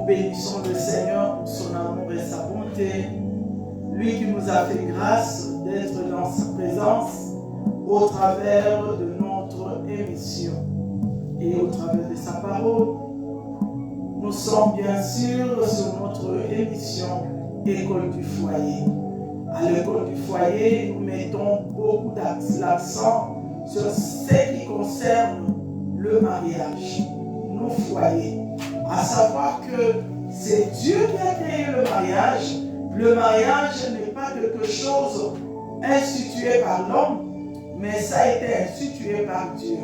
Nous bénissons le Seigneur pour son amour et sa bonté, lui qui nous a fait grâce d'être dans sa présence au travers de notre émission et au travers de sa parole. Nous sommes bien sûr sur notre émission École du foyer. À l'école du foyer, nous mettons beaucoup l'accent sur ce qui concerne le mariage, nos foyers. À savoir que c'est Dieu qui a créé le mariage. Le mariage n'est pas quelque chose institué par l'homme, mais ça a été institué par Dieu.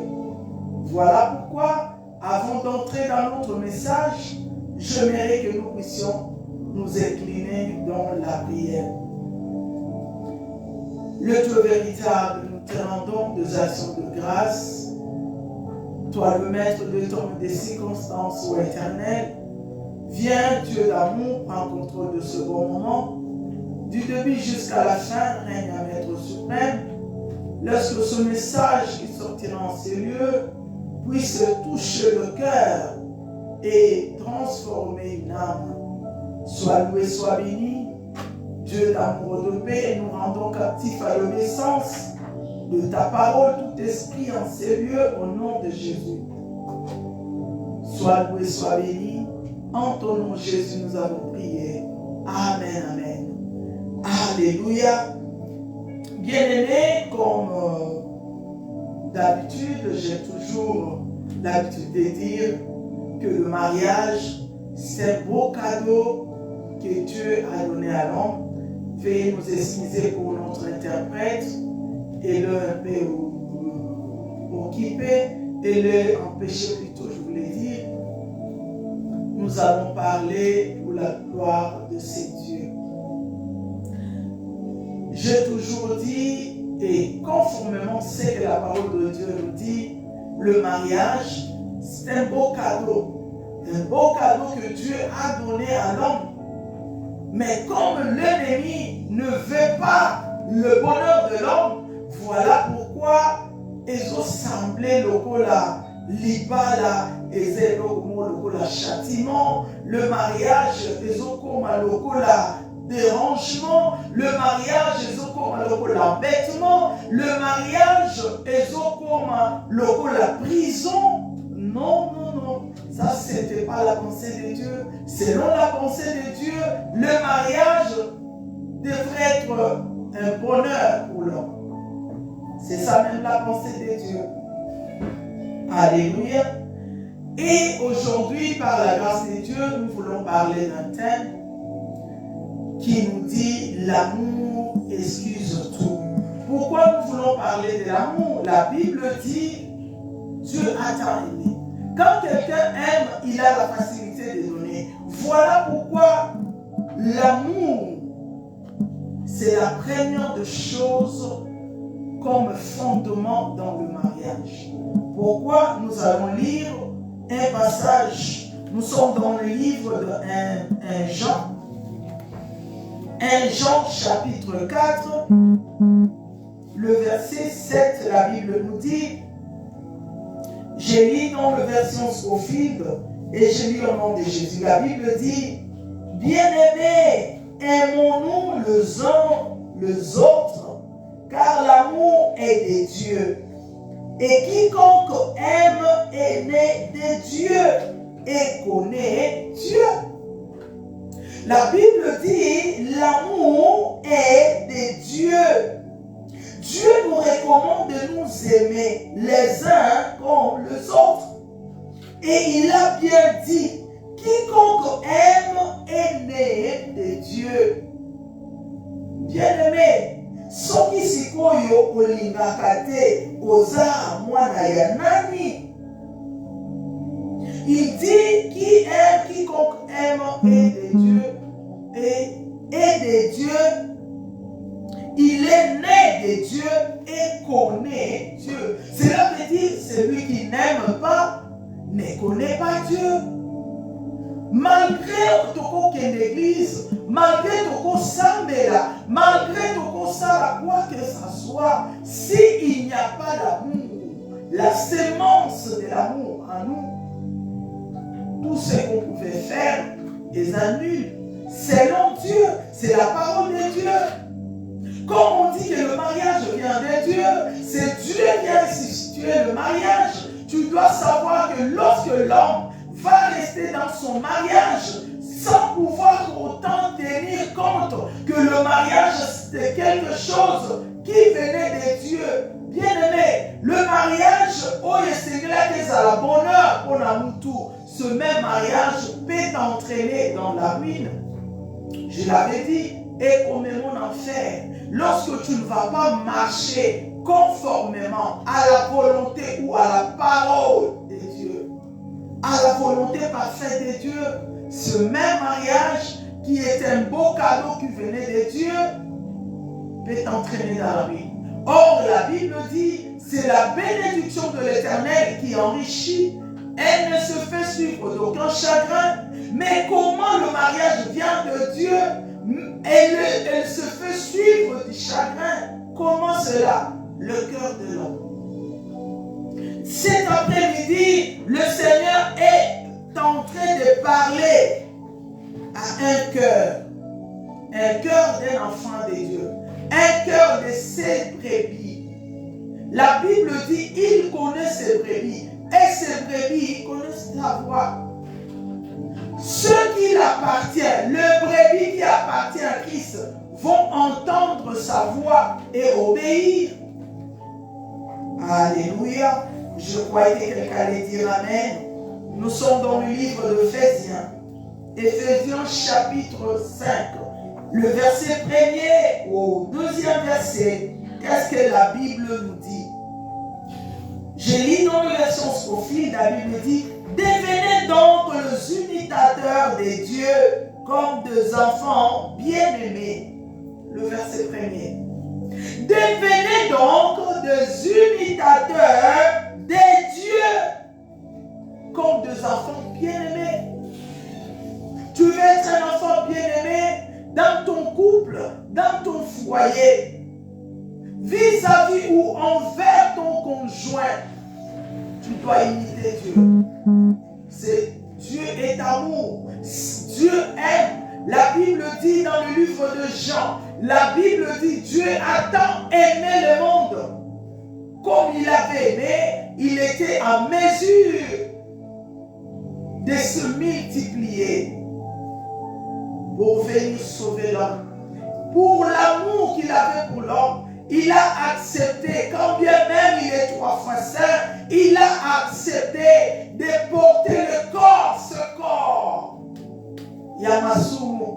Voilà pourquoi, avant d'entrer dans notre message, j'aimerais que nous puissions nous incliner dans la prière. Le Dieu véritable, nous te rendons des actions de grâce. Toi, le maître de temps et des circonstances, ô Éternel, viens, Dieu d'amour, prends contrôle de ce bon moment. Du début jusqu'à la fin, règne à Maître suprême. Lorsque ce message qui sortira en ces lieux puisse toucher le cœur et transformer une âme. Sois loué, sois béni. Dieu d'amour et de paix, nous rendons captifs à l'obéissance de ta parole, tout esprit en ces lieux, au nom de Jésus. Sois loué, sois béni. En ton nom, Jésus, nous avons prié. Amen, amen. Alléluia. Bien-aimés, comme d'habitude, j'ai toujours l'habitude de dire que le mariage, c'est un beau cadeau que Dieu a donné à l'homme. Veuillez nous excuser pour notre interprète et le un peu occupé et le empêcher plutôt, je voulais dire. Nous allons parler pour la gloire de ces dieux. J'ai toujours dit, et conformément à ce que la parole de Dieu nous dit, le mariage, c'est un beau cadeau. Un beau cadeau que Dieu a donné à l'homme. Mais comme l'ennemi ne veut pas le bonheur de l'homme, voilà pourquoi ils ont semblé le libala, le châtiment, le mariage, ils ont comme le dérangement, le mariage, ils ont comme l'embêtement, le mariage, ils ont comme la prison. Non, non, non. Ça, ce n'était pas la pensée de Dieu. Selon la pensée de Dieu, le mariage devrait être un bonheur pour l'homme. C'est ça même la pensée de Dieu. Alléluia. Et aujourd'hui, par la grâce de Dieu, nous voulons parler d'un thème qui nous dit l'amour excuse tout. Pourquoi nous voulons parler de l'amour? La Bible dit Dieu a tant aimé. Quand quelqu'un aime, il a la facilité de donner. Voilà pourquoi l'amour, c'est la première des choses comme fondement dans le mariage. Pourquoi nous allons lire un passage. Nous sommes dans le livre de 1 Jean. 1 Jean chapitre 4, le verset 7, la Bible nous dit, je lis dans la version Scofield et je lis au nom de Jésus. La Bible dit, bien-aimés, aimons-nous les uns les autres, car l'amour est de Dieu. Et quiconque aime est né de Dieu et connaît Dieu. La Bible dit, l'amour est de Dieu. Dieu nous recommande de nous aimer les uns comme les autres. Et il a bien dit, quiconque aime est né de Dieu. Bien-aimé, soki sikoyo olingaka te oza mwana ya nani? Il dit, quiconque aime est de Dieu et de Dieu. Il est né de Dieu et connaît Dieu. Cela veut dire celui qui n'aime pas ne connaît pas Dieu. Malgré ton l'église, malgré ton sambela, malgré ton sala, quoi que ce soit, s'il n'y a pas d'amour, la sémence de l'amour en nous, tout ce qu'on pouvait faire, et annule. Selon Dieu, c'est la parole de Dieu. Comme on dit que le mariage vient de Dieu, c'est Dieu qui a institué le mariage. Tu dois savoir que lorsque l'homme va rester dans son mariage sans pouvoir autant tenir compte que le mariage c'était quelque chose qui venait de Dieu. Bien-aimé, le mariage, oh Seigneur, c'est à la bonheur pour l'amour tout. Ce même mariage peut t'entraîner dans la ruine. Je l'avais dit, et comme mon enfer, lorsque tu ne vas pas marcher conformément à la volonté ou à la parole de Dieu, à la volonté parfaite de Dieu, ce même mariage qui est un beau cadeau qui venait de Dieu peut t'entraîner dans la ruine. Or, la Bible dit, c'est la bénédiction de l'Éternel qui enrichit. Elle ne se fait suivre d'aucun chagrin. Mais comment le mariage vient de Dieu, elle se fait suivre du chagrin. Comment cela? Le cœur de l'homme. Cet après-midi, le Seigneur est en train de parler à un cœur d'un enfant de Dieu, un cœur de ses brebis. La Bible dit, il connaît ses brebis, et ses brebis connaissent sa voix. Ceux qui l'appartiennent, le brebis qui appartient à Christ, vont entendre sa voix et obéir. Alléluia. Je croyais que quelqu'un allait dire Amen. Nous sommes dans le livre d'Éphésiens. Éphésiens chapitre 5. Le verset 1er au 2e verset. Qu'est-ce que la Bible nous dit? Je lis dans la version Scofield, la Bible dit: devenez donc les imitateurs de Dieu comme des enfants bien-aimés. Le verset 1er. Devenez donc des imitateurs de Dieu comme des enfants bien-aimés. Tu veux être un enfant bien-aimé dans ton couple, dans ton foyer, vis-à-vis ou envers ton conjoint. Tu dois imiter Dieu. Dieu est amour. Dieu aime. La Bible dit dans le livre de Jean, la Bible dit Dieu a tant aimé le monde. Comme il avait aimé, il était en mesure de se multiplier pour venir sauver l'homme. Pour l'amour qu'il avait pour l'homme, il a accepté, quand bien même il est 3 fois saint, il a accepté de porter le corps, ce corps. Yamasumu.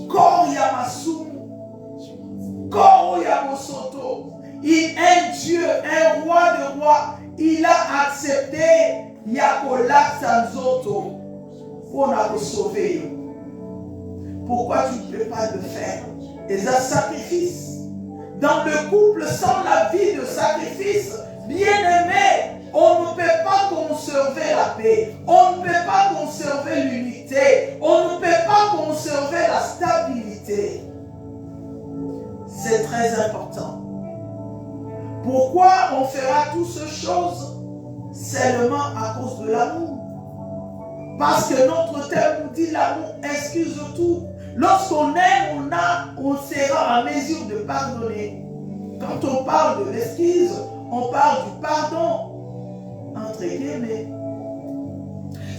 Corps Yamasumu. Corps Yamosoto. Il est un Dieu, un roi de rois. Il a accepté Yakola Sanzoto pour nous sauver. Pourquoi tu ne peux pas le faire? Et un sacrifice. Dans le couple, sans la vie de sacrifice, bien-aimé, on ne peut pas conserver la paix. On ne peut pas conserver l'unité. On ne peut pas conserver la stabilité. C'est très important. Pourquoi on fera toutes ces choses? Seulement à cause de l'amour. Parce que notre terme nous dit l'amour excuse tout. Lorsqu'on aime, on sera en mesure de pardonner. Quand on parle de l'excuse, on parle du pardon. Entre guillemets.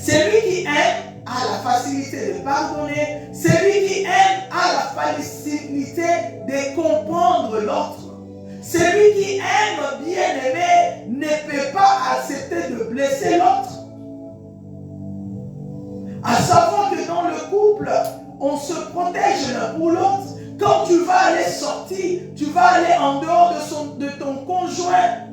Celui qui aime a la facilité de pardonner. Celui qui aime a la facilité de comprendre l'autre. Celui qui aime bien-aimé ne peut pas accepter de blesser l'autre. À savoir que dans le couple, on se protège l'un pour l'autre. Quand tu vas aller sortir, tu vas aller en dehors de ton conjoint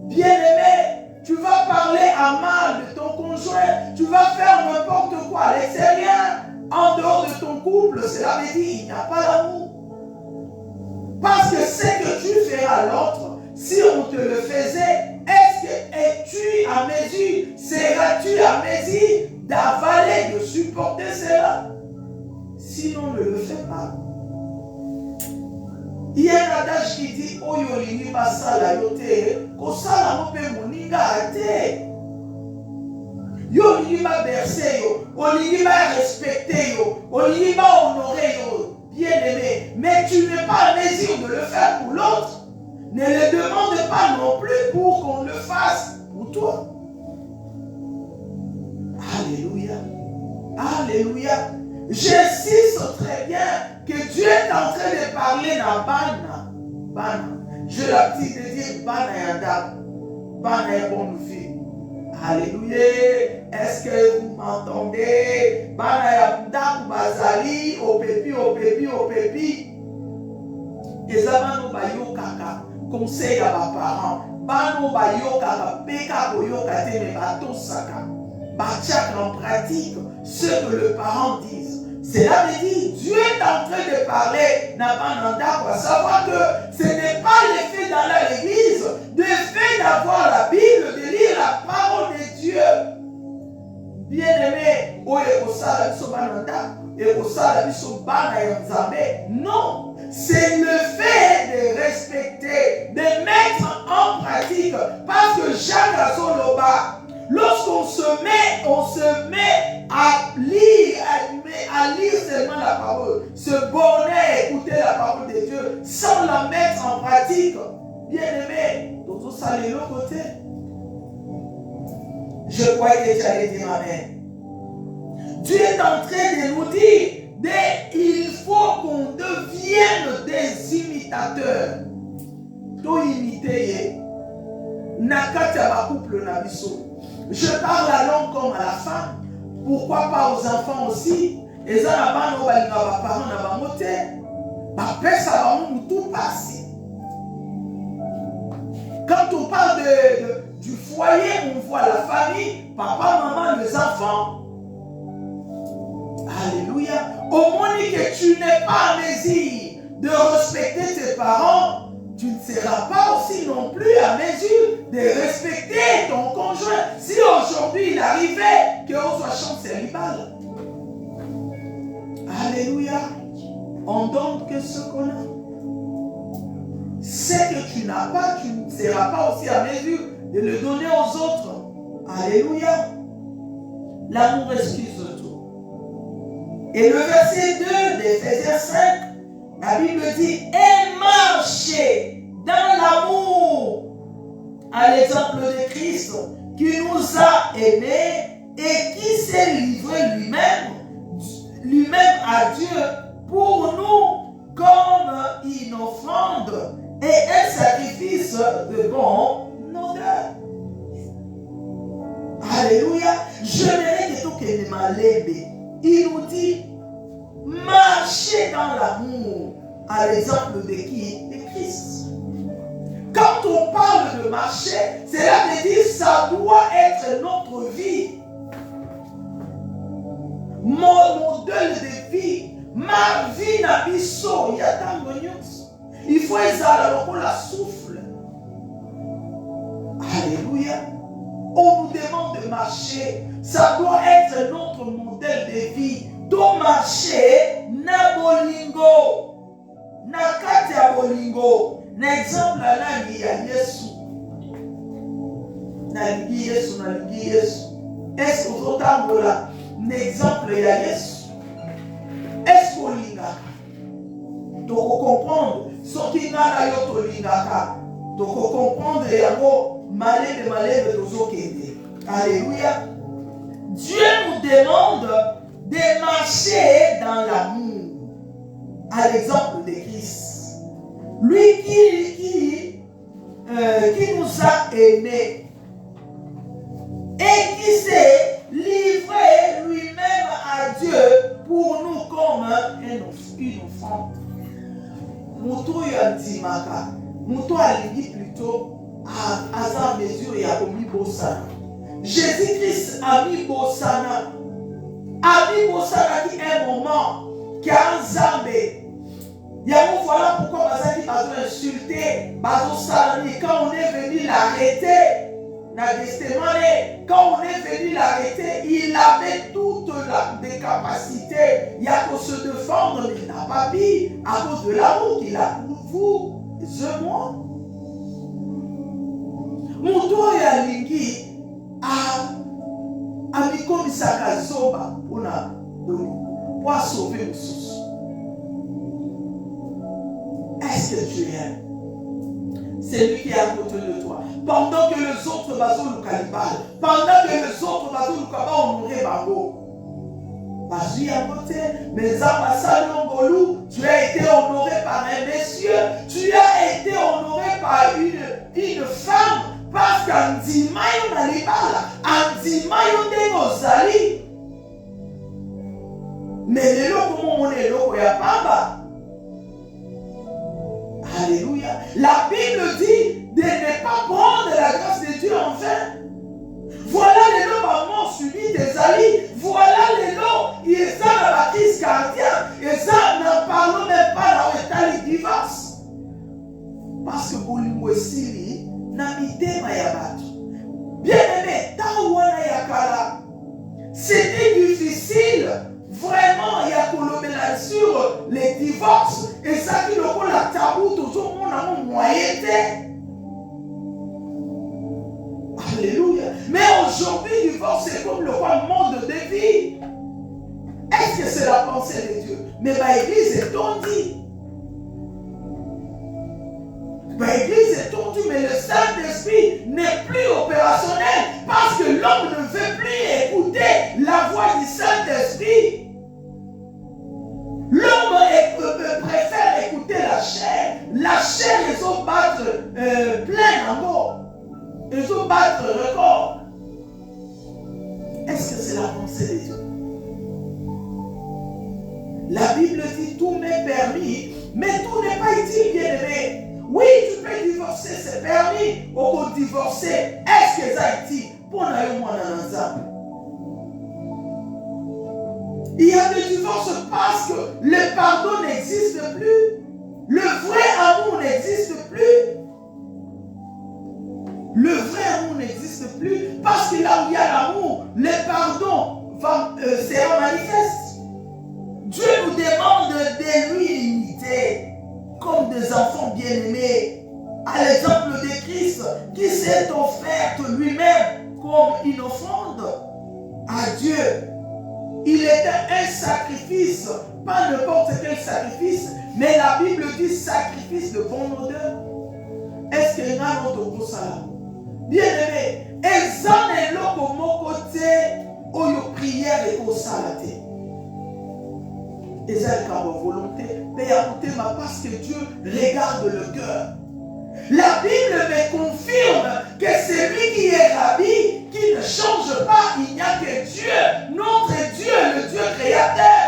bien-aimé, tu vas parler à mal de ton conjoint, tu vas faire n'importe quoi à l'extérieur, en dehors de ton couple, cela veut dire qu'il n'y a pas d'amour. Parce que ce que tu feras à l'autre, si on te le faisait, est-ce que es-tu à mesure, seras-tu à mesure d'avaler, de supporter cela? Sinon, ne le fais pas. Il y a un adage qui dit Oyolingi basala yote, kosala mope moninga ate. Yo olingi ba bercer yo, olingi ba respecter yo, olingi ba honorer yo, bien aimé. Mais tu n'es pas en mesure de le faire pour l'autre. Ne le demande pas non plus pour qu'on le fasse pour toi. Alléluia. Alléluia. J'insiste très bien que Dieu est en train de parler dans Bana. J'ai l'habitude de dire Bana Yanda. Bana est bonne fille. Alléluia. Est-ce que vous m'entendez? Bana Yanda Bazali, au pépi. Et ça va nous bailler kaka. Conseil à mes parents. Bano bayo kaka. Peka boyo kate me bato saka. Bachak en pratique ce que le parent dit. Cela veut dire Dieu est en train de parler Nabananda pour savoir que ce n'est pas l'effet d'aller à l'église, le fait d'avoir la Bible, de lire la parole de Dieu. Bien-aimé, non, c'est le fait de respecter, de mettre en pratique, parce que Jacques Azoloba, lorsqu'on se met à lire seulement la parole, se borner à écouter la parole de Dieu sans la mettre en pratique, bien aimé, d'autres salés de l'autre côté. Je crois que tu allais dire amen. Dieu est en train de nous dire il faut qu'on devienne des imitateurs. To imiter nakata ba couple na biso. Je parle la langue comme à la femme. Pourquoi pas aux enfants aussi? Et ça n'a pas nos parents n'a pas monté. Ma père ça va nous tout passer. Quand on parle du foyer, on voit la famille, papa, maman, les enfants. Alléluia. Au moins que tu n'es pas en mesure de respecter tes parents, tu ne seras pas aussi non plus à mesure de respecter ton conjoint. Si aujourd'hui il arrivait qu'on soit champ célibataire. Alléluia. On donne que ce qu'on a. Ce que tu n'as pas, tu ne seras pas aussi à mesure de le donner aux autres. Alléluia. L'amour excuse tout. Et le verset 2 d'Éphésiens 5, la Bible dit, et marchez dans l'amour, à l'exemple de Christ, qui nous a aimés et qui s'est livré lui-même à Dieu pour nous comme une offrande et un sacrifice de bon odeur. Alléluia. Je n'ai que tout que de malébé. Il nous dit, marchez dans l'amour, à l'exemple de qui? De Christ. Quand on parle de marcher, cela veut dire ça doit être notre vie. Mon modèle de vie, ma vie n'a pas so, il y a tant de choses. Il faut exhaler pour la souffle. Alléluia. On nous demande de marcher. Ça doit être notre modèle de vie. To marcher na bolingo. Na kati ya bolingo. Na exemple là il y a Yesu. Na Yesu. Est-ce que vous entendez là? L'exemple il y a Yesu. Est-ce qu'on linga? Donc comprendre ce qui n'a pas yo to lingaka. Donc comprendre yango malade tozo kende. Alléluia. Dieu nous demande de marcher dans l'amour, à l'exemple de Christ. Lui qui nous a aimés et qui s'est livré lui-même à Dieu pour nous comme une offrande. Moutou yantimaka, moutou alingi plutôt à sa mesure et à omi bossana. Jésus-Christ a mis bossana. Ami Bossana qui est un moment qui a un zambé. Voilà pourquoi Bazaki m'a insulté. Quand on est venu l'arrêter, quand on est venu l'arrêter, il avait toutes les capacités. Il y a pour se défendre, mais il n'a pas pu à cause de l'amour qu'il a pour vous et moi. Mon toit et Alingi a Amiko misaka zoba pour sauver nos sources. Est-ce que tu aimes? C'est lui qui est à côté de toi. Pendant que les autres bateaux nous calibal, pendant que les autres bateaux nous calibal, on aurait bateau. Vas-y à côté, mais tu as été honoré par un monsieur, tu as été honoré par une femme, parce qu'en Dimayon Alibala, en Dimayon de Rosali. Mais les lots, comment on est là, il y a pas. Alléluia. La Bible dit de ne pas prendre la grâce de Dieu en vain. Voilà les lots maman suivi des alliés. Voilà les lots, ils sont dans la crise cardiaque. Et ça, n'en parlons même pas dans l'état de divorce. Parce que pour l'Ouessili, n'habitez pas Yabato. Bien aimé, Taouana Yakala, c'était difficile. Vraiment, il y a qu'on sur les divorces. Et ça qui le rôle la tabou, toujours mon amour moyenneté. Alléluia. Mais aujourd'hui, le divorce, c'est comme le roi monde de vie. Est-ce que c'est la pensée de Dieu? Mais ma église est tondue. Ma église est tondue, mais le Saint-Esprit n'est plus opérationnel parce que l'homme ne veut plus écouter la voix du Saint-Esprit. L'homme préfère écouter la chair. La chair, ils ont battre plein en mort. Ils ont battre record. Est-ce que c'est la pensée de Dieu? La Bible dit tout m'est permis, mais tout n'est pas utile, bien-aimé. Oui, tu peux divorcer, c'est permis. Ou pour divorcer, est-ce que ça est utile? Pour n'aller moins dans l'ensemble. Il y a des divorces parce que le pardon n'existe plus. Le vrai amour n'existe plus. Le vrai amour n'existe plus. Parce que là où il y a l'amour, le pardon sera manifeste. Dieu nous demande de lui imiter comme des enfants bien-aimés. À l'exemple de Christ qui s'est offert lui-même comme une offrande à Dieu. Il était un sacrifice, pas n'importe quel sacrifice, mais la Bible dit sacrifice de bonne odeur. Est-ce qu'il y a un autre ça? Bien aimé, et ça n'est là pour mon côté où la prière est au salaté. Et ça est à volonté, mais écoutez parce que Dieu regarde le cœur. La Bible me confirme que c'est lui qui est Rabbi, qui ne change pas. Il n'y a que Dieu, notre Dieu, le Dieu créateur.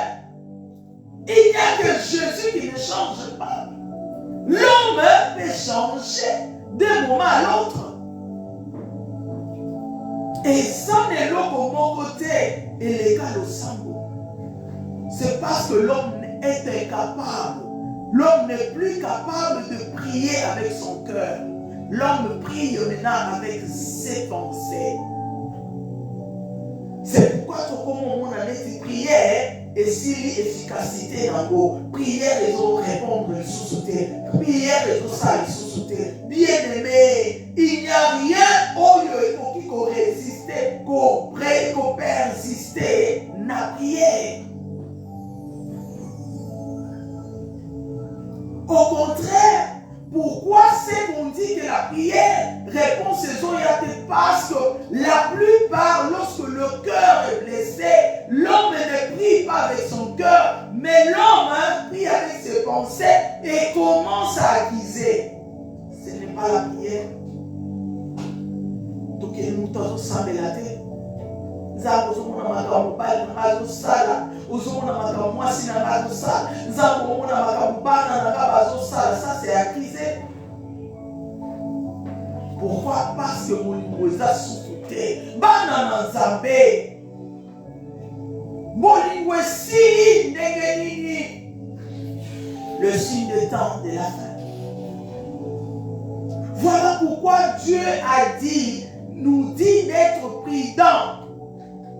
Il n'y a que Jésus qui ne change pas. L'homme peut changer d'un moment à l'autre. Et ça n'est là pour mon côté et l'égal au sambo. C'est parce que l'homme est incapable. L'homme n'est plus capable de prier avec son cœur. L'homme prie maintenant avec ses pensées. C'est pourquoi comment on a dit prière et si l'efficacité en haut, prière et autres répondre les sous-sautés, prière et tout ça les sous-sautés. Bien aimé, il n'y a rien au qui peut résister, qu'on persister na prière. Au contraire, pourquoi c'est qu'on dit que la prière répond ces orientés? Parce que la plupart, lorsque le cœur est blessé, l'homme ne prie pas avec son cœur, mais l'homme prie avec ses pensées et commence à accuser. Ce n'est pas la prière. Donc, nous avons ça la tête. Ça c'est accusé. Pourquoi? Parce que mon a souffouté. Banana Zambé. Le signe de temps de la fin. Voilà pourquoi Dieu a dit, nous dit d'être prudents.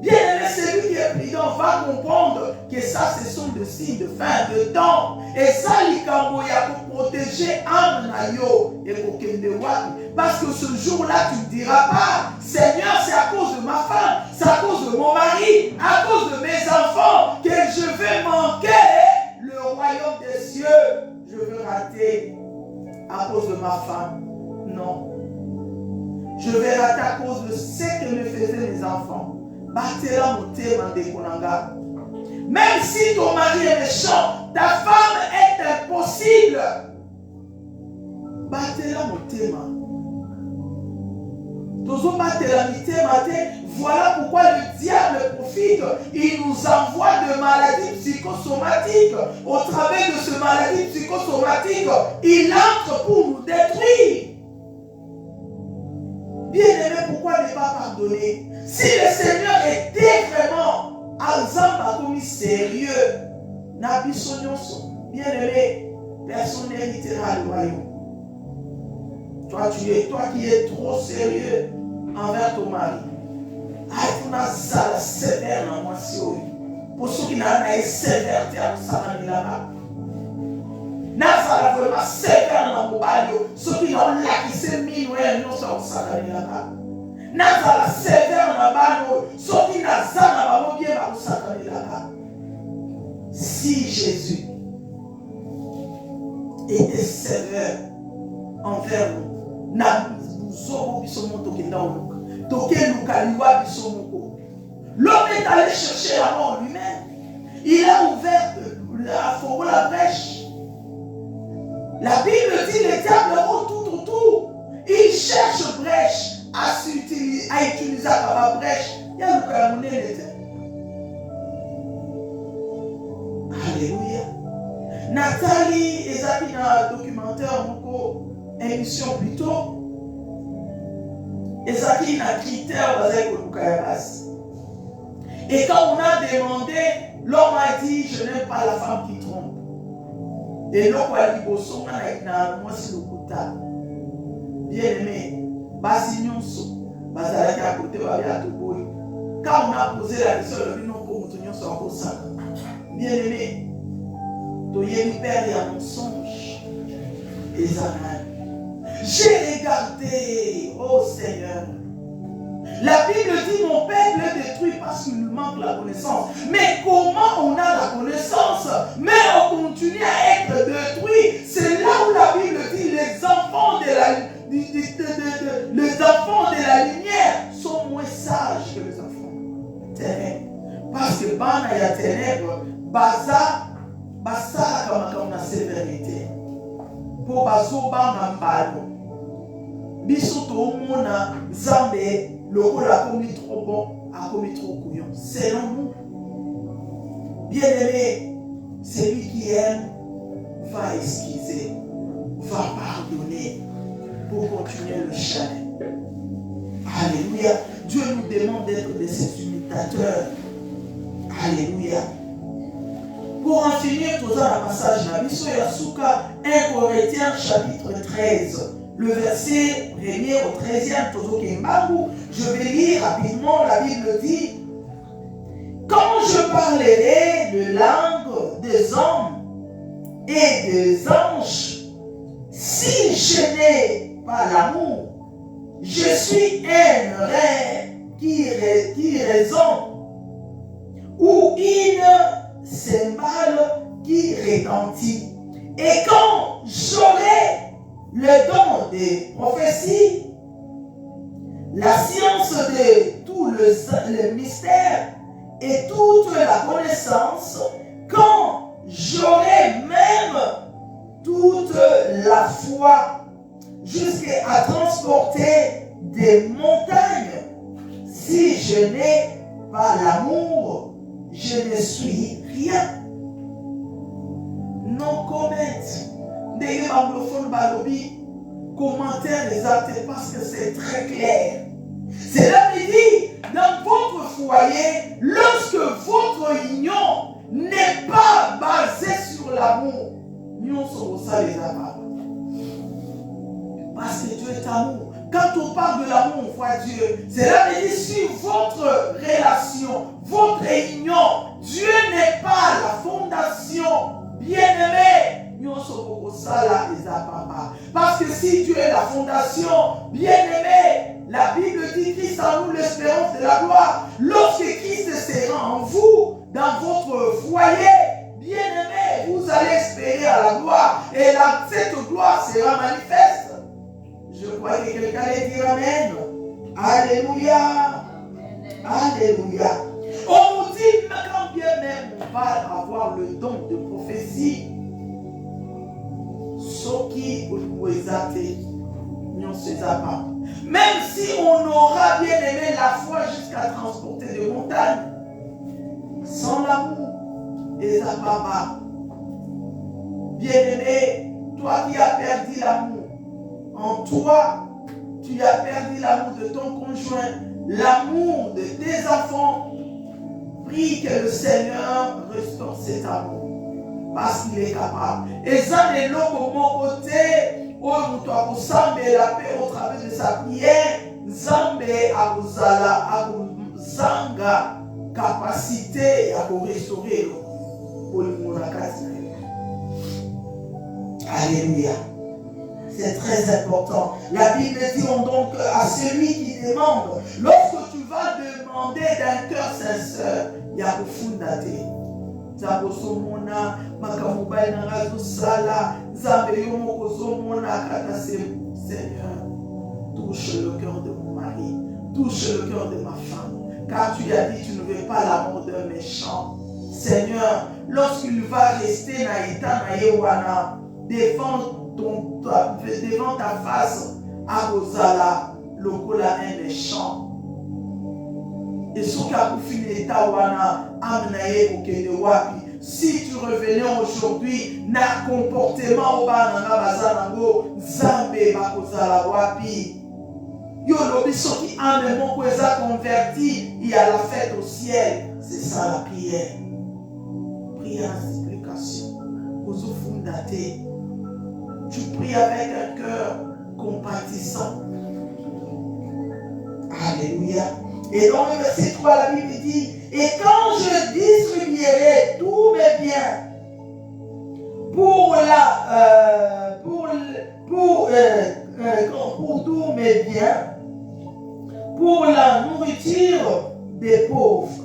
Bien aimé, celui qui est prudent va comprendre que ça, ce sont des signes de fin de temps. Et ça, il y a pour protéger un nayo et pour qu'il ne voit Parce que ce jour-là, tu ne diras pas, Seigneur, c'est à cause de ma femme, c'est à cause de mon mari, à cause de mes enfants que je vais manquer le royaume des cieux. Je veux rater à cause de ma femme. Non. Je vais rater à cause de ce que me faisaient mes enfants. Même si ton mari est méchant, ta femme est impossible. Voilà pourquoi le diable profite. Il nous envoie de maladies psychosomatiques. Au travers de ce maladie psychosomatique, il entre pour nous détruire. Bien-aimé, pourquoi ne pas pardonner? Si le Seigneur était vraiment ensemble comme sérieux, bien-aimé, personne n'héritera le royaume. Toi qui es trop sérieux envers ton mari. Tu n'as pas sévère dans moi. Pour ceux qui n'ont pas sévère, tu as là-bas. Nazara vraiment sévère dans mon balio. Ceux qui n'ont là qui s'est mis, nous sommes salariés là-bas. Nazara sévère dans ma balio. Ceux qui n'ont pas bien, nous sommes là-bas. Si Jésus était sévère envers nous, l'homme est allé chercher la mort lui-même. Il a ouvert la brèche. La Bible dit le diable rôde tout autour. Il cherche brèche à utiliser la brèche. Il y a le Camerounais. Alléluia. Nathalie ezaki na documentaire moko émission plutôt. Ezaki na critère bazaki koluka ya basi. Et quand on a demandé, l'homme a dit je n'aime pas la femme qui trompe. Et l'homme a dit bosonga na moi c'est le kota. Bien aimé, basi nyonso bazalaki à côté ba ya to boy. Quand on a posé la question le nom pour mutu nyonso akosaka. Bien aimé, toyeli père ya mensonge. J'ai regardé, oh Seigneur. La Bible dit mon peuple est détruit parce qu'il lui manque la connaissance. Mais comment on a la connaissance, mais on continue à être détruit? C'est là où la Bible dit les enfants de la lumière sont moins sages que les enfants ténèbres. Parce que bana ya ténèbres, baza comme la sévérité. Pour bazo bana mbalo. Biso to mona zambe lokola a commis trop bon, a commis trop couillon. Selon nous, bien aimé, celui qui aime va excuser, va pardonner pour continuer le chemin. Alléluia. Dieu nous demande d'être de ses imitateurs. Alléluia. Pour en finir, tout ça, le passage là, Biso Yasuka, 1 Corinthiens chapitre 13. Le verset 1er au 13e, je vais lire rapidement. La Bible dit: quand je parlerai de langue des hommes et des anges, si je n'ai pas l'amour, je suis un rein qui résonne ou une cymbale qui retentit. Et quand j'aurai le don de prophétie, la science de tout le mystère et toute la connaissance, quand j'aurai même toute la foi jusqu'à transporter des montagnes, si je n'ai pas l'amour, je ne suis rien. Non comment. Des anglophones balobi, commentaire les actes parce que c'est très clair. C'est là qu'il dit, dans votre foyer, lorsque votre union n'est pas basée sur l'amour, nous sommes ça les avares. Parce que Dieu est amour. Quand on parle de l'amour, on voit Dieu. C'est là qu'il dit, si votre relation, votre union, Dieu n'est pas la fondation, bien-aimé, nous Parce que si Dieu est la fondation, bien-aimé, la Bible dit Christ en nous l'espérance de la gloire. Lorsque Christ sera en vous, dans votre foyer, bien-aimé, vous allez espérer à la gloire. Et cette gloire sera manifeste. Je crois que quelqu'un allait dire Amen. Alléluia. Alléluia. On nous dit, quand bien même on va avoir le don de prophétie, même si on aura bien aimé la foi jusqu'à transporter des montagnes, sans l'amour, et ça va. Bien aimé, toi qui as perdu l'amour, en toi, tu as perdu l'amour de ton conjoint, l'amour de tes enfants. Prie que le Seigneur restaure cet amour. Parce qu'il est capable. Et ça, les lots au mon côté, où nous doit sambe la paix au travers de sa prière, Zambe a zanga capacité à vous restaurer. Alléluia. C'est très important. La Bible dit donc à celui qui demande, lorsque tu vas demander d'un cœur sincère, il y a au fond d'athée. Zabosomona, Makamubai Narazo Sala, Zabeyomo Kozomona Katase. Seigneur, touche le cœur de mon mari, touche le cœur de ma femme, car tu as dit tu ne veux pas la mort d'un méchant. Seigneur, lorsqu'il va rester Naïta Naïwana devant ta face, à Rosala, Lokola un méchant. Et si tu revenais aujourd'hui, na comportement au bazanango, Zambe bakozala wapi. Yo lobiso qui a même converti, il y a la fête au ciel. C'est ça la prière. Prière en supplication. Tu pries avec un cœur compatissant. Alléluia. Et dans le verset 3, la Bible dit, et quand je distribuerai tous mes biens pour tous mes biens, pour la nourriture des pauvres,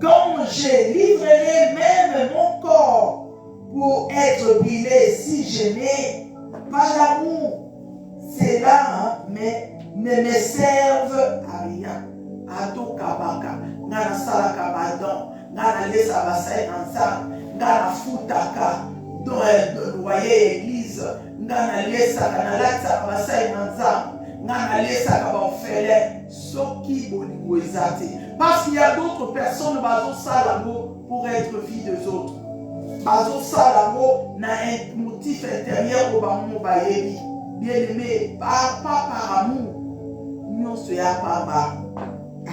quand je livrerai même mon corps pour être brûlé, si je n'ai pas l'amour, c'est là, mais ne me servent à rien. Ato kabaka, ngana sala kabadon, ngana lesa basai ensemble, ngana futaka, dans le loyer église, ngana lesa kanalata basai ensemble, ngana lesa kabafele, soki bolingoezate. Parce qu'il y a d'autres personnes bazo salamo pour être vie des autres. Bazo salamo na un motif intérieur au bamou bayebi. Bien aimé, pas par amour. Non, c'est pas bas.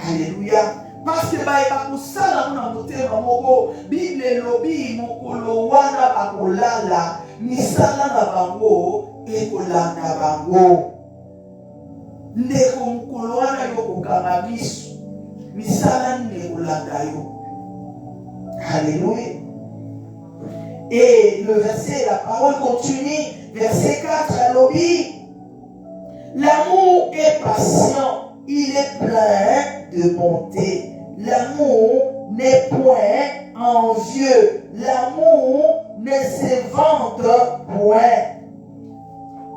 Alléluia. Parce que bakusala na motema moko Bible lobi mokolo wana bakolala misala na bango ekolanda bango. Ndeko mokolo wana yokokanga biso misala nekolanda yo. Alléluia. Et le verset, la parole continue, verset 4, lobi. L'amour est patient, il est plein de bonté. L'amour n'est point envieux. L'amour ne se vante point.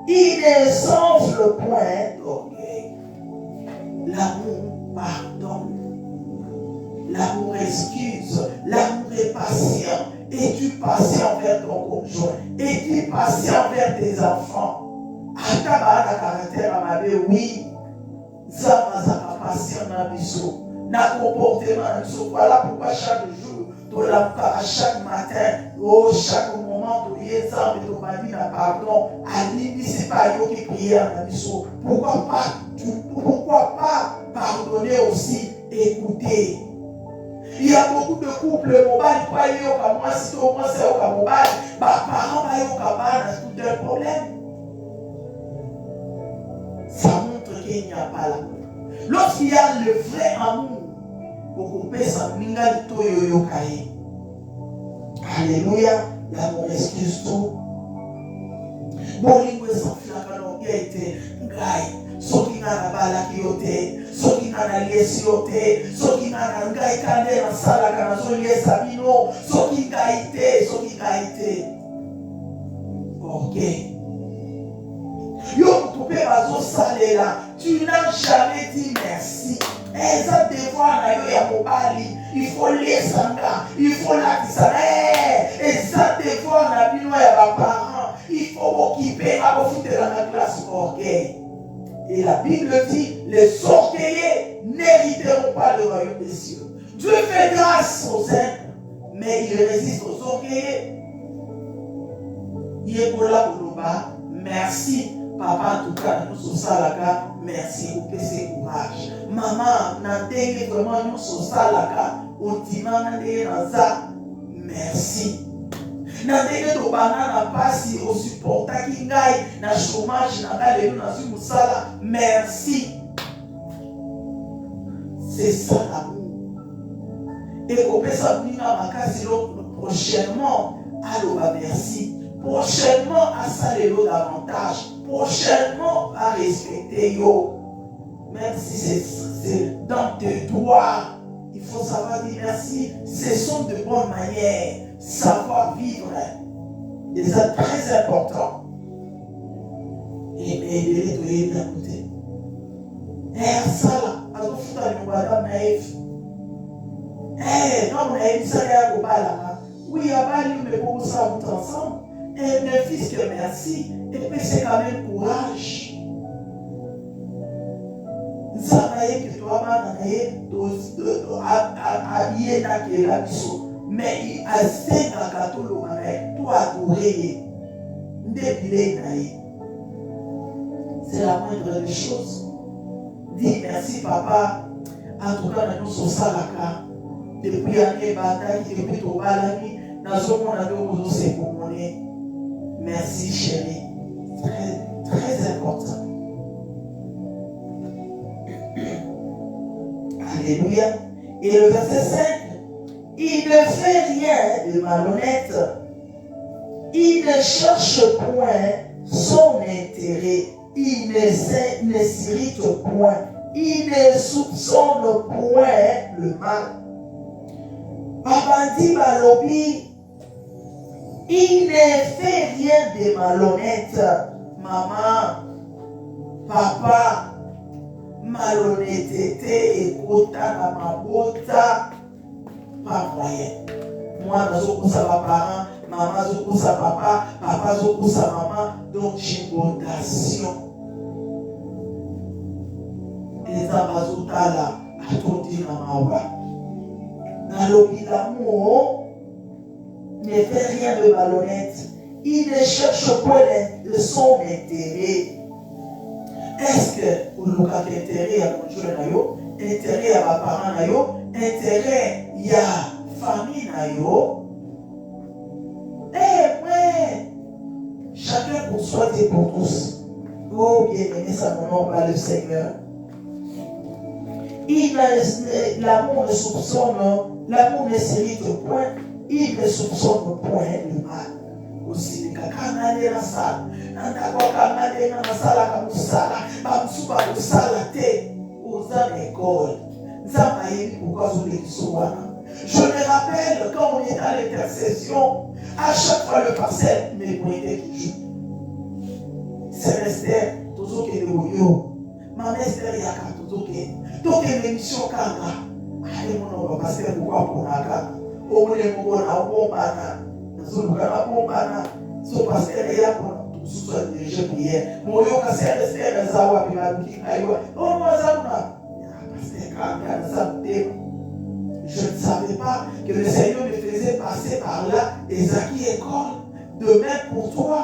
Il ne s'enfle point d'orgueil. L'amour pardonne. L'amour excuse. L'amour est patient. Es-tu patient envers ton conjoint? Es-tu patient envers tes enfants? Atabana caractère amabe, oui. Zamazaka patient na biso. Na comportement na biso. Voilà pourquoi chaque jour, à chaque matin, chaque moment, tu y es zambe, tu m'as dit na pardon. Alibi, c'est pas yo qui prie na biso. Pourquoi pas pardonner aussi, écouter? Il y a beaucoup de couples, mobile, pas yo comme moi, si tu au moins c'est au mobile, parents pas yo comme tout un problème. Ça montre qu'il n'y a pas l'amour. Lorsqu'il y a le vrai amour, alléluia. l'amour excuse tout. Bolingo esafilaka na orgueil te. Ngai, soki nga na balaki yo te, soki nga na liesi yo te, soki nga na ngai kande nasalaka nazoliesa bino, soki ngai te. Orgueil. Yo mpe bazosalela, tu n'as jamais dit merci. Eza devoir na yo ya mobali, il faut lesanga, il faut lakisana. Eza devoir na bino ya baparents, il faut occuper à vous foutre dans la classe orgueil. Et la Bible dit, les orgueilleux n'hériteront pas le royaume des cieux. Dieu fait grâce aux humbles, mais il résiste aux orgueilleux. Yekola Koloba, merci. Papa, en tout cas, nous sommes salaka, merci pour ce courage. Maman, n'entendez vraiment nous sommes salaka, au dimanche, merci. N'entendez to banana pasi au supporta kingai, na chômage, na galé, na sumusala, merci. C'est ça l'amour. Et au pesa bina makasi prochainement, alors merci. Prochainement, à saluer davantage. Prochainement, à respecter yo. Même si c'est dans tes doigts, il faut savoir dire merci. Ce sont de bonnes manières. Savoir vivre. Et c'est très important. Et aider de aider à côté. Ça là, à tout foutre à l'ouadam naïf. Non, naïf, ça y a au bal. Oui, à bal, mais pour ça, vous ensemble. Et mes fils, que merci. Et puis c'est quand même courage. Zanaye que toi, manaye, habillé dans quel biso. Mais il a zé dans gâteau le manaye, toi adoré. C'est la moindre des choses. Dis merci papa. En tout cas, nous sommes salaka. Depuis l'année bataille, depuis ton balami, dans ce monde, nous avons aussi communé. Merci chérie. Très, très important. Alléluia. Et le verset 5, il ne fait rien de malhonnête. Il ne cherche point son intérêt. Il ne s'irrite point. Il ne soupçonne point le mal. Babandi Balobi, il ne fait rien de malhonnête. Maman, papa, malhonnêteté et kota na mabota, pas moyen. Moi, je suis ma parent, maman, je suis papa, papa, je suis maman, donc j'ai une fondation. Et ça va tout à l'heure, à tout dire à ma dans l'amour, ne fait rien de malhonnête. Il ne cherche point de son intérêt. Est-ce que vous avez intérêt à mon Dieu, intérêt à ma parent, intérêt à la famille? Eh ouais, chacun pour soi et pour tous. Oh bien-aimé, ça m'honore par le Seigneur. L'amour ne soupçonne, l'amour ne s'irrite point, il ne soupçonne point le mal. Aussi, les cacanades dans la salle, dans la cacanade dans la salle, comme ça, bamsuba au salaté, aux écoles. Pourquoi je me rappelle quand on est à l'intercession, à chaque fois le pasteur me pointait toujours. C'est resté, toujours que le yo. Ma mère est là, toujours que. Donc, l'émission Kanga, allez, mon pasteur, pourquoi pour Naga? On est mon abombana, Zulukana bombana, son pasteur est là pour tout soit dirigé prière. Mon yo pasteur est Zawa, puis ma boutique aïwa. Oh, moi, Zauna, pasteur Kanga, Zabté. Je ne savais pas que le Seigneur me faisait passer par là, et Zaki école. Demain pour toi,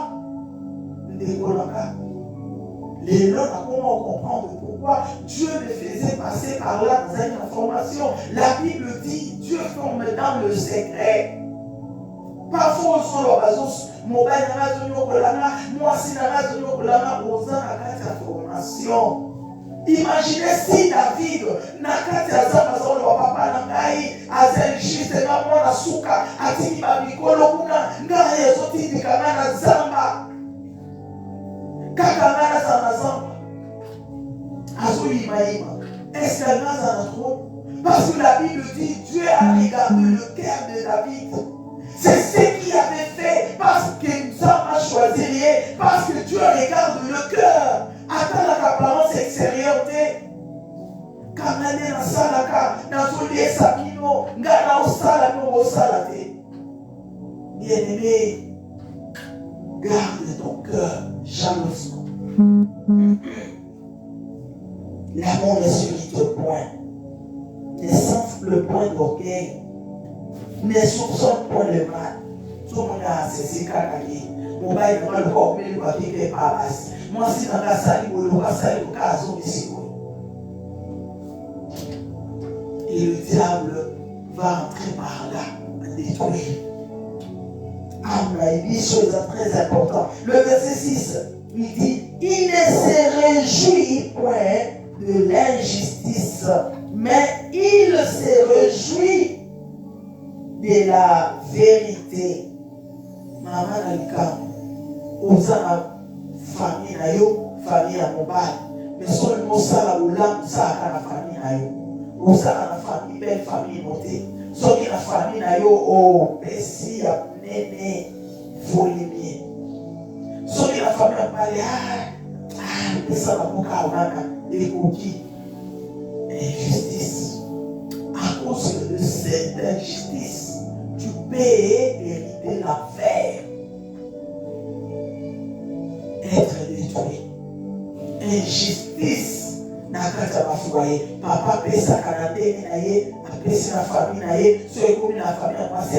Ndekolaka. Les gens comment comprendre pourquoi Dieu me faisait passer par là dans une information. La Bible dit Dieu forme dans le secret. Parfois, on se base mobile moi si formation. Imaginez si David nakati azama zolo papa nangai azel juste na mwana suka atiki babikolo kuna ngai ezotindika ngai na zamba kaka ngai naza na zamba azoyimayima. Est-ce que ngai aza na trop? Parce que la Bible dit Dieu a regardé le cœur de David. C'est ce qu'il avait fait parce que nous avons choisi rien, parce que Dieu regarde le cœur. Attends l'apparence extérieure. Quand on est dans la salle, dans le sapino, dans la salle, dans la salle. Bien-aimé, garde ton cœur jalousement. L'amour ne s'irrite point, ne s'enfle point d'orgueil, ne soupçonne point le mal. Tout le monde a cessé kakaye. Mon bail n'a pas le corps, mais le papier qui est pas basse. Moi, si dans la salle, il y a un cas ici. Et le diable va entrer par là, à détruire. Une chose très importante. Le verset 6, il dit, il ne se réjouit point de l'injustice, mais il se réjouit de la vérité. Maman Alika, on a famille na yo, famille à mobile. Mais seulement ça là où là, ça a la famille na yo. Ou ça a la famille, belle famille montée. Sauf que la famille na yo, oh, Bessie, Néné, Volimier. Sauf que la famille a parlé, mais ça va beaucoup à et qui injustice. À cause de cette injustice, tu peux hériter l'affaire. Être détruit. Injustice. Nakata bafuaye. Papa pesa kanate naye, apesi na famille naye, so ekomi na famille na mwasi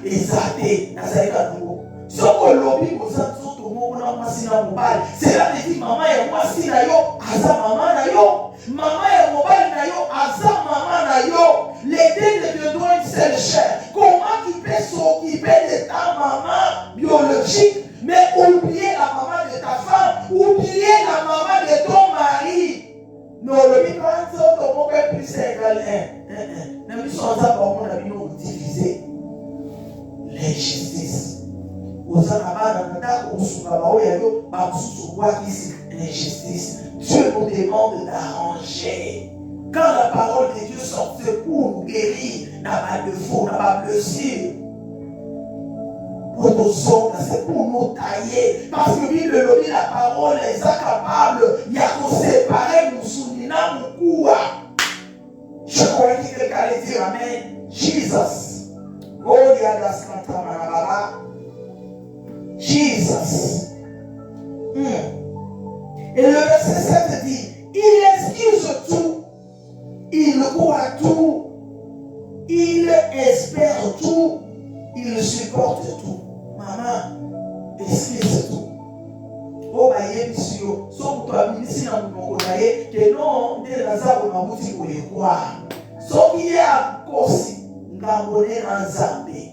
ezate nazalika nungo. Soko lobi kozatso to mona mwasi na mobali. Cela veut dire maman ya mwasi na yo, aza maman na yo. Maman ya mobali na yo, aza maman na yo. Les deux ne deviendront une seule chair. Comment tu peux s'occuper de ta maman biologique, mais oublier la maman de ta femme, oublier la maman de ton mari? Non, le micro, c'est plus égal 1. Nous sommes à diviser l'injustice. Dieu nous demande d'arranger. Quand la parole de Dieu sort, c'est pour nous guérir, n'a pas de faux, n'a pas de blessure. Pour nos hommes, c'est pour nous tailler. Parce que Bible le dit, la parole est incapable. Il y a qu'on séparer, nous soutenons, nous courons. Je crois que quelqu'un allait dire Amen. Jesus. Oh, il y a das kantamanababa. Jesus. Et le verset 7 dit, il excuse tout. Il croit tout. Il espère tout. Il supporte tout. Maman, excuse tout. Oh, bah, il y a monsieur, son toi, ici, dans mon côté, que non, des lazars, on a bouti pour les croire. Sauf qu'il y a encore si, n'abonner en Zambé.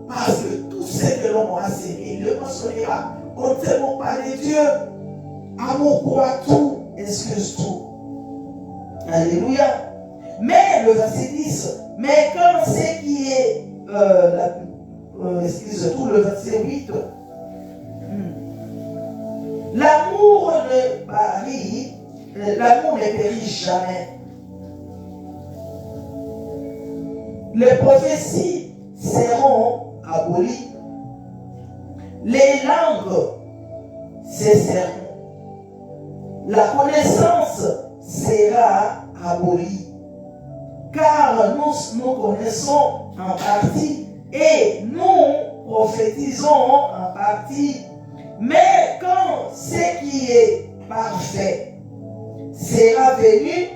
Parce que tout ce que l'on a sémé, il le mentionnera. On ne sait pas de Dieu. Amour croit tout, excuse tout. Alléluia. Mais le verset 10, mais comme ce qui est excuse tout, le verset 8. L'amour ne périt jamais. Les prophéties seront abolies. Les langues cesseront. La connaissance sera abolie. Car nous connaissons en partie et nous prophétisons en partie. Mais quand ce qui est parfait sera venu,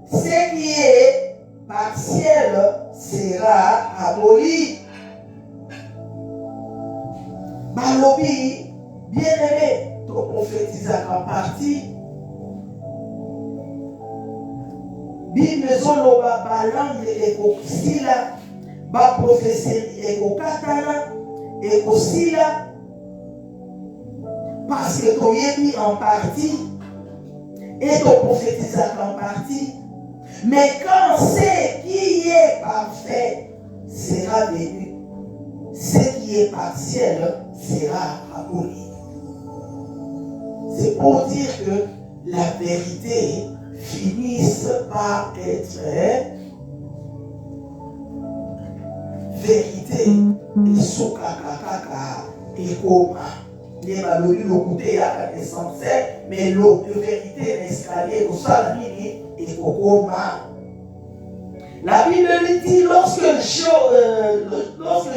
ce qui est partiel sera aboli. Balobi, bien-aimé, tu prophétises en partie. Bimezoloba balangue ekosila, ba prophétie ekokatana ekosila. Parce que tu es mis en partie et tu prophétises en partie. Mais quand ce qui est parfait sera venu, ce qui est partiel sera aboli. C'est pour dire que la vérité finisse par être vérité. Et soukakakaka et koma. Il y a le côté à la censée, mais l'eau de vérité l'escalier au salmini et koma. La Bible dit lorsque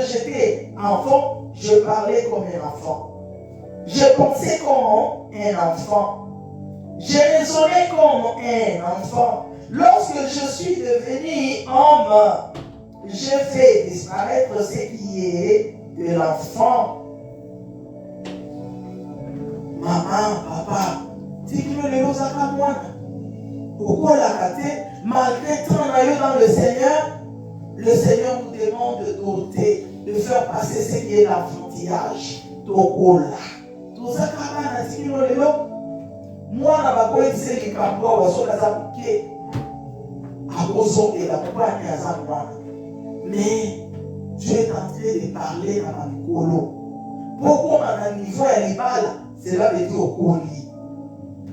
j'étais enfant, je parlais comme un enfant. Je pensais comme un enfant. Je raisonnais comme un enfant. Lorsque je suis devenu homme, je fais disparaître ce qui est de l'enfant. Maman, papa, dis-le les choses à moi. Pourquoi la rater? Malgré tout dans le Seigneur nous demande de doter, de faire passer ce qui est l'enfantillage. Tokola. Tout ça, moi, je vais dire que mais Dieu est en train de parler à ma colo. Pourquoi mon niveau est rival? Cela veut dire au colis.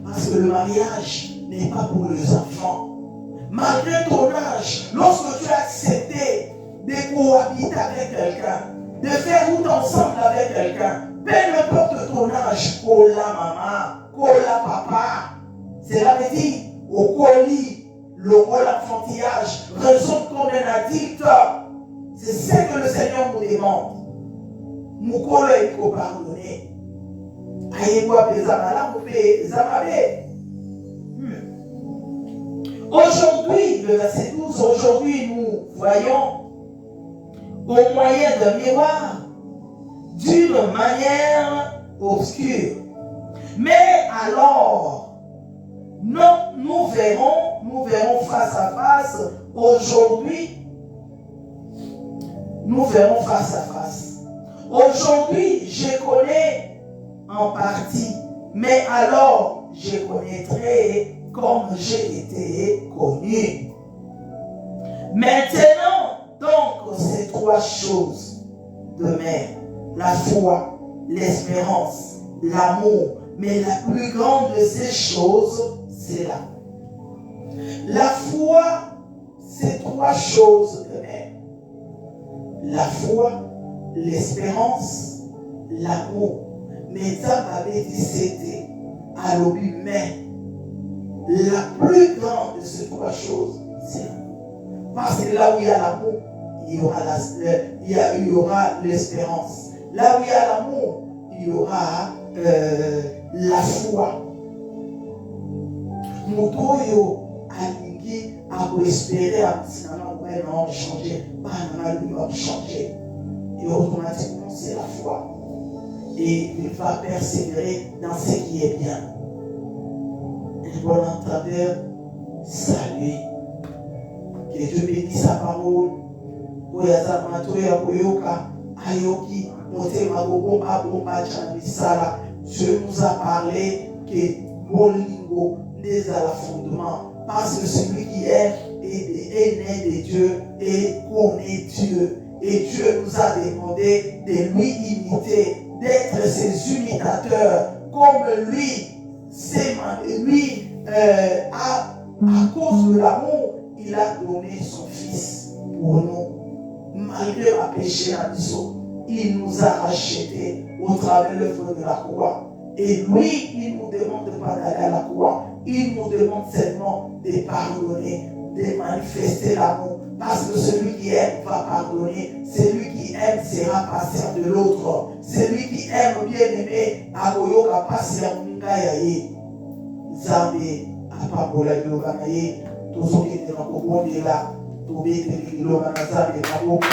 Parce que le mariage n'est pas pour les enfants. Malgré ton âge, lorsque tu as accepté de cohabiter avec quelqu'un, de faire route ensemble avec quelqu'un, peu importe ton âge, cola maman, cola papa, cela veut dire au colis, le rôle enfantillage, raison comme un addict. C'est ce que le Seigneur nous demande. Moukolo il faut pardonner. Aïe-moi, Bézamala, vous pouvez Zamabé. Aujourd'hui, le verset 12, aujourd'hui nous voyons au moyen d'un miroir d'une manière obscure. Mais alors, non, nous verrons face à face. Aujourd'hui, nous verrons face à face. Aujourd'hui, je connais en partie, mais alors je connaîtrai comme j'ai été connu. Maintenant, donc, ces trois choses demeurent: la foi, l'espérance, l'amour. Mais la plus grande de ces choses, c'est l'amour. La foi, ces trois choses demeurent: la foi, l'espérance, l'amour. Mais ça m'avait dit c'était à l'objet, mais la plus grande de ces trois choses, c'est l'amour. Parce que là où il y a l'amour, il y aura l'espérance. Là où il y a l'amour, il y aura la foi. Motoyo alingi à espérer à changer, pas changer. Et automatiquement, c'est la foi. Et il va persévérer dans ce qui est bien. Un bon entendeur, salut. Que Dieu bénisse sa parole. Dieu nous a parlé que Bolingo n'est à la fondement. Parce que celui qui est né de Dieu et connaît Dieu. Et Dieu nous a demandé de lui imiter, d'être ses imitateurs, comme lui, à cause de l'amour, il a donné son Fils pour nous. Malgré ma péché à nous, il nous a rachetés au travers le feu de la croix. Et lui, il ne nous demande pas d'aller à la croix. Il nous demande seulement de pardonner, de manifester l'amour. Parce que celui qui aime va pardonner. Celui qui aime sera patient de l'autre. Celui qui aime bien aimé, agoyoka patient mungayaye. Zambe apabola bilobanaye. Tozoke de nakobonde la. Tobete bilobana zambe maboko.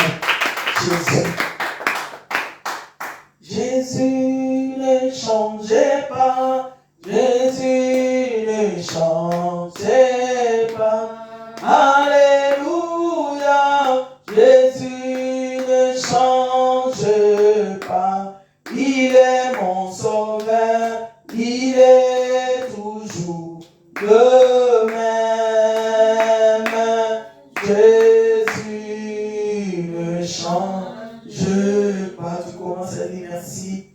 Jésus. Jésus ne changeait pas. Jésus ne changeait pas. Alléluia. Jésus ne change pas. Il est mon sauveur. Il est toujours le même. Jésus ne change commence à dire merci.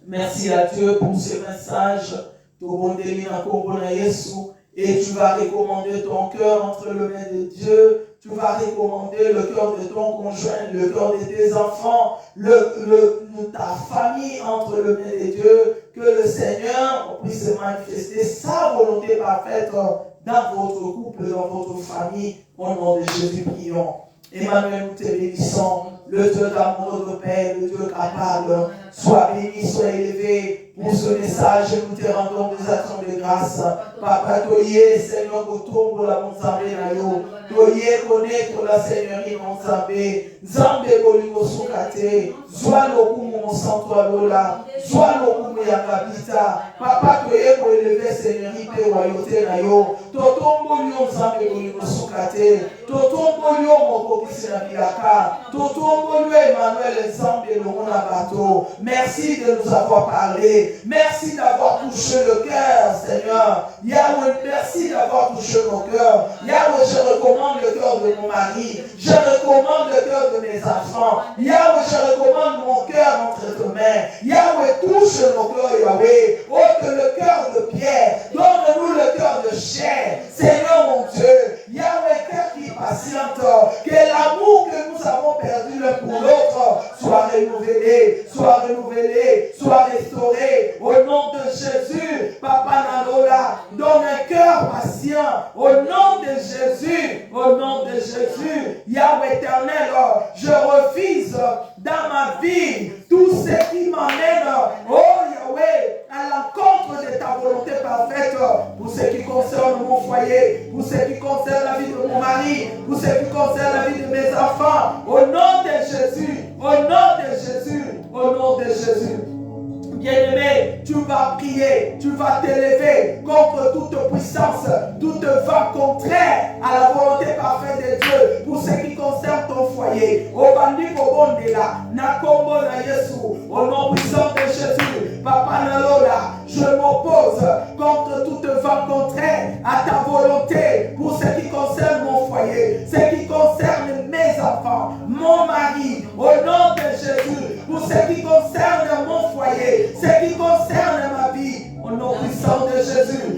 Merci à Dieu pour ce message. Et tu vas recommander ton cœur entre les mains de Dieu. Tu vas recommander le cœur de ton conjoint, le cœur de tes enfants, ta famille entre les mains de Dieu. Que le Seigneur puisse manifester sa volonté parfaite dans votre couple, dans votre famille. Au nom de Jésus, prions. Emmanuel, nous te bénissons. Le Dieu d'amour de Père, le Dieu capable, sois béni, sois élevé pour ce message. Nous te rendons des actions de grâce. Papa, toye, Seigneur, pour la monzambé nayo. Toye, connaître la Seigneurie monzambé. Zambé, bolimo soukate. Zwa lokumu monsanto lola. Zwa lokumu yakabita. Papa, toye, pour élever Seigneurie pe royauté nayo. Totombo lyon zambé, bolimo soukate. Totombo lyon mokokisi na bilaka. Totombo Emmanuel Zambé, bateau. Merci de nous avoir parlé. Merci d'avoir touché le cœur, Seigneur. Yahweh, merci d'avoir touché mon cœur. Yahweh, je recommande le cœur de mon mari. Je recommande le cœur de mes enfants. Yahweh, je recommande mon cœur entre tes mains. Yahweh, touche mon cœur, Yahweh. Ôte le cœur de pierre. Donne-nous le cœur de chair. Seigneur mon Dieu. Yahweh, cœur qui patiente. Que l'amour que nous avons perdu l'un pour l'autre soit renouvelé, soit restauré. Au nom de Jésus, Papa Nalola, donne un cœur patient. Au nom de Jésus, Yahweh éternel, je refuse dans ma vie tout ce qui m'amène, oh Yahweh, à l'encontre de ta volonté parfaite pour ce qui concerne mon foyer, pour ce qui concerne la vie de mon mari, pour ce qui concerne la vie de mes enfants. Au nom de Jésus, au nom de Jésus. Bien-aimé, tu vas prier, tu vas t'élever contre toute puissance, toute vent contraire à la volonté parfaite de Dieu pour ce qui concerne ton foyer. Au bandit Bondela, Nakombo na Yesu, au nom puissant de Jésus, Papa Nalola, je m'oppose contre toute vent contraire à ta volonté pour ce qui concerne mon foyer, ce qui concerne mes enfants, mon mari, au nom de Jésus, pour ce qui concerne mon foyer, ce qui concerne ma vie, au nom puissant de Jésus,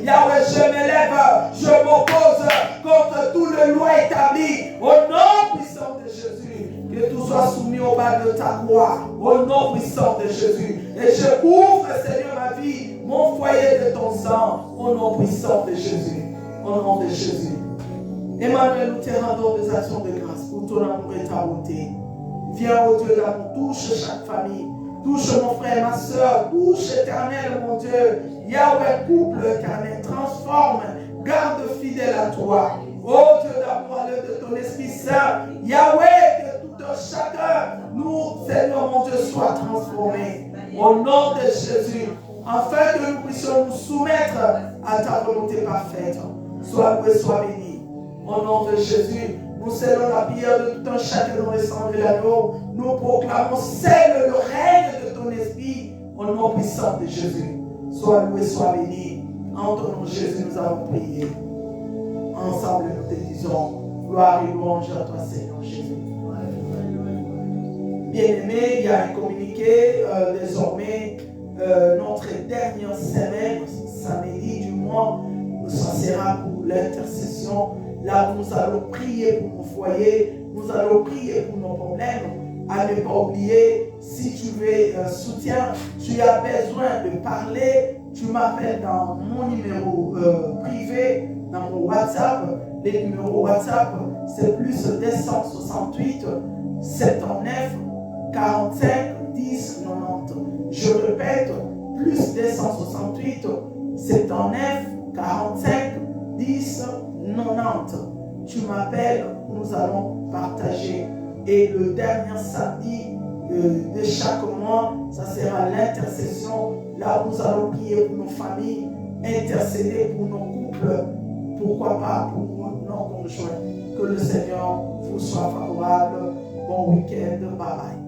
Yahweh, je m'élève, je m'oppose contre tout le loi établi, au nom puissant de Jésus, que tout soit soumis au bas de ta croix, au nom puissant de Jésus, et je couvre, Seigneur, ma vie, mon foyer de ton sang, au nom puissant de Jésus, au nom de Jésus. Emmanuel, nous te rendons des actions de grâce pour ton amour et ta bonté. Viens, ô Dieu d'amour, touche chaque famille, touche mon frère, ma soeur, touche éternel, mon Dieu. Yahweh, couple éternel, transforme, garde fidèle à toi. Ô Dieu d'amour, à l'aide de ton Esprit Saint, Yahweh, que tout chacun, nous, Seigneur, mon Dieu, soit transformé. Au nom de Jésus, afin que nous puissions nous soumettre à ta volonté parfaite. Sois loué, sois béni. Au nom de Jésus, nous scellons la prière de tout un chacun dans le sang de l'agneau. Nous proclamons, scelle le règne de ton esprit au nom puissant de Jésus. Sois loué, sois béni. En ton nom, Jésus, nous avons prié. Ensemble, nous te disons, gloire et louange à toi, Seigneur Jésus. Bien-aimé, il y a un communiqué désormais. Notre dernière semaine, samedi du mois, ça sera pour l'intercession. Là, nous allons prier pour nos foyers, nous allons prier pour nos problèmes. À ne pas oublier, si tu veux soutien, tu as besoin de parler, tu m'appelles dans mon numéro privé, dans mon WhatsApp. Les numéros WhatsApp, c'est plus 268 79 45 10 90. Je répète, plus 268 79 45 10 90. Tu m'appelles, nous allons partager. Et le dernier samedi de chaque mois, ça sera l'intercession. Là, nous allons prier pour nos familles, intercéder pour nos couples, pourquoi pas pour nos conjoints. Que le Seigneur vous soit favorable. Bon week-end, bye bye.